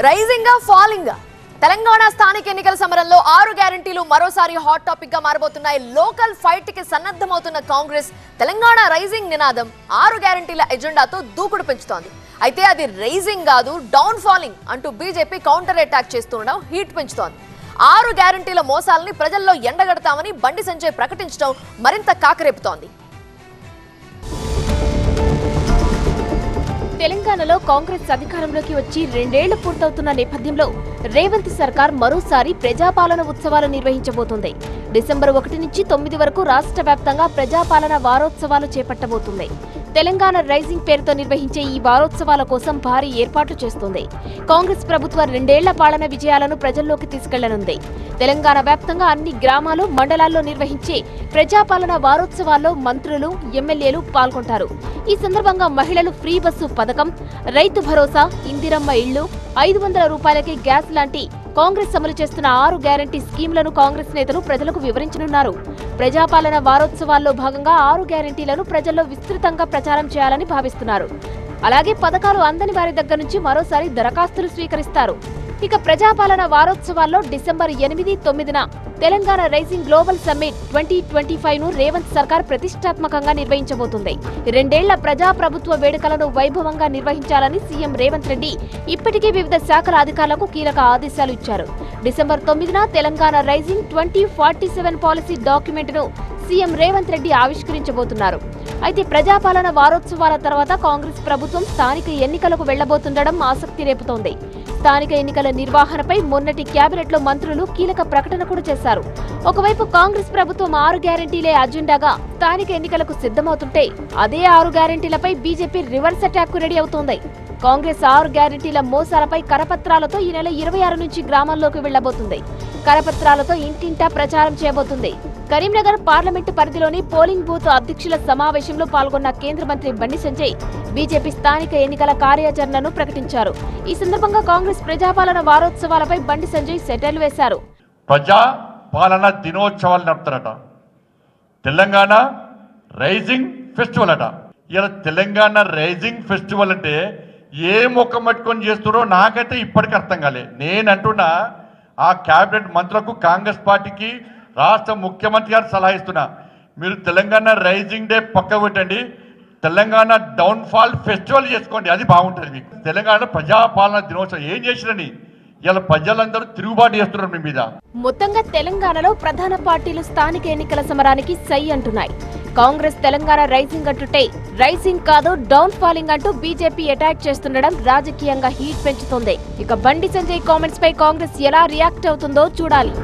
Rising falling Telangana స్థానిక ఎన్నికల సమరంలో 6 గ్యారెంటీలు మరోసారి హాట్ టాపిక్ గా మారబోతున్నాయి. లోకల్ ఫైట్ కి సన్నద్ధమవుతున్న కాంగ్రెస్ తెలంగాణ రైజింగ్ నినాదం 6 గ్యారెంటీల ఎజెండాతో దూకుడు పెంచుతోంది. అయితే అది రైజింగ్ కాదు, డౌన్ ఫాలింగ్ అంటూ బీజేపీ కౌంటర్ అటాక్ చేస్తుండడం హీట్ పెంచుతోంది. 6 గ్యారెంటీల మోసాలని ప్రజల్లో ఎండగడతామని బండి సంజయ్ ప్రకటించడం మరింత కాకరేపుతోంది. తెలంగాణలో కాంగ్రెస్ అధికారంలోకి వచ్చి 2 ఏళ్లు పూర్తవుతున్న నేపథ్యంలో రేవంత్ సర్కార్ మరోసారి ప్రజాపాలన ఉత్సవాలు నిర్వహించబోతోంది. డిసెంబర్ 1 నుంచి 9 వరకు రాష్ట్ర వ్యాప్తంగా ప్రజాపాలన వారోత్సవాలు చేపట్టబోతుంది. తెలంగాణ రైజింగ్ పేరుతో నిర్వహించే ఈ వారోత్సవాల కోసం భారీ ఏర్పాట్లు చేస్తుంది. కాంగ్రెస్ ప్రభుత్వ 2 ఏళ్ల పాలన విజయాలను ప్రజల్లోకి తీసుకెళ్లనుంది. తెలంగాణ వ్యాప్తంగా అన్ని గ్రామాలు, మండలాల్లో నిర్వహించే ప్రజాపాలన వారోత్సవాల్లో మంత్రులు, ఎమ్మెల్యేలు పాల్గొంటారు. ఈ సందర్భంగా మహిళలు ఫ్రీ బస్సు పథకం, రైతు భరోసా, ఇందిరమ్మ ఇళ్లు, 500 రూపాయలకే గ్యాస్ లాంటి కాంగ్రెస్ అమలు చేస్తున్న 6 గ్యారెంటీ స్కీమ్లను కాంగ్రెస్ నేతలు ప్రజలకు వివరించనున్నారు. ప్రజాపాలన వారోత్సవాల్లో భాగంగా 6 గ్యారెంటీలను ప్రజల్లో విస్తృతంగా ప్రచారం చేయాలని భావిస్తున్నారు. అలాగే పథకాలు అందని వారి దగ్గర నుంచి మరోసారి దరఖాస్తులు స్వీకరిస్తారు. ఇక ప్రజాపాలన వారోత్సవాల్లో డిసెంబర్ 8, 9న తెలంగాణ రైజింగ్ గ్లోబల్ సమ్మిట్ 2025ను రేవంత్ సర్కార్ ప్రతిష్టాత్మకంగా నిర్వహించబోతుంది. 2 ఏళ్ల ప్రజాప్రభుత్వ వేడుకలను వైభవంగా నిర్వహించాలని సీఎం రేవంత్ రెడ్డి ఇప్పటికే వివిధ శాఖల అధికారులకు కీలక ఆదేశాలు ఇచ్చారు. డిసెంబర్ 9న తెలంగాణ రైజింగ్ 2047 పాలసీ డాక్యుమెంట్ను సీఎం రేవంత్ రెడ్డి ఆవిష్కరించబోతున్నారు. అయితే ప్రజాపాలన వారోత్సవాల తర్వాత కాంగ్రెస్ ప్రభుత్వం స్థానిక ఎన్నికలకు వెళ్లబోతుండడం ఆసక్తి రేపుతోంది. స్థానిక ఎన్నికల నిర్వహణపై మొన్నటి కేబినెట్లో మంత్రులు కీలక ప్రకటన కూడా చేశారు. ఒకవైపు కాంగ్రెస్ ప్రభుత్వం 6 గ్యారెంటీలే అజెండాగా స్థానిక ఎన్నికలకు సిద్ధమవుతుంటే, అదే 6 గ్యారెంటీలపై బీజేపీ రివర్స్ అటాక్ కు రెడీ అవుతోంది. కాంగ్రెస్ 6 గ్యారెంటీల మోసాలపై కరపత్రాలతో ఈ నెల 26 నుంచి గ్రామాల్లోకి వెళ్లబోతుంది. కరపత్రాలతో ఇంటింటా ప్రచారం చేయబోతుంది. కరీంనగర్ పార్లమెంటు పరిధిలోని పోలింగ్ బూత్ అధ్యక్షుల సమావేశంలో పాల్గొన్న కేంద్ర మంత్రి బండి సంజయ్ బీజేపీ స్థానిక ఎన్నికల కార్యాచరణను ప్రకటించారు. ఈ సందర్భంగా కాంగ్రెస్ ప్రజాపాలన వారోత్సవాలపై బండి సంజయ్ సెటైర్లు వేశారు. ప్రజాపాలన దినోత్సవాలు నడుపుతారట, తెలంగాణ రైజింగ్ ఫెస్టివల్ అట. ఇలా తెలంగాణ రైజింగ్ ఫెస్టివల్ అంటే ఏ ముఖం పట్టుకొని చేస్తారో నాకైతే ఇప్పటికీ అర్థం కాలే. నేను అంటున్నా, ఆ క్యాబినెట్ మంత్రులకు, కాంగ్రెస్ పార్టీకి, రాష్ట్ర ముఖ్యమంత్రి గారు సలహా ఇస్తున్నా, మీరు తెలంగాణ రైజింగ్ డే పక్క పెట్టండి, తెలంగాణ డౌన్ ఫాల్ ఫెస్టివల్ చేసుకోండి, అది బాగుంటుంది మీకు. తెలంగాణ ప్రజాపాలన దినోత్సవం ఏం చేసిరని ఇలా ప్రజలందరూ తిరుగుబాటు చేస్తున్నారు మీ మీద. మొత్తంగా తెలంగాణలో ప్రధాన పార్టీలు స్థానిక ఎన్నికల సమరానికి సై అంటున్నాయి. కాంగ్రెస్ తెలంగాణ రైజింగ్ అంటుంటే రైజింగ్ కాదు, డౌన్ ఫాలింగ్ అంటూ బీజేపీ అటాక్ చేస్తుండడం రాజకీయంగా హీట్ పెంచుతోంది. ఇక బండి సంజయ్ కామెంట్స్ పై కాంగ్రెస్ ఎలా రియాక్ట్ అవుతుందో చూడాలి.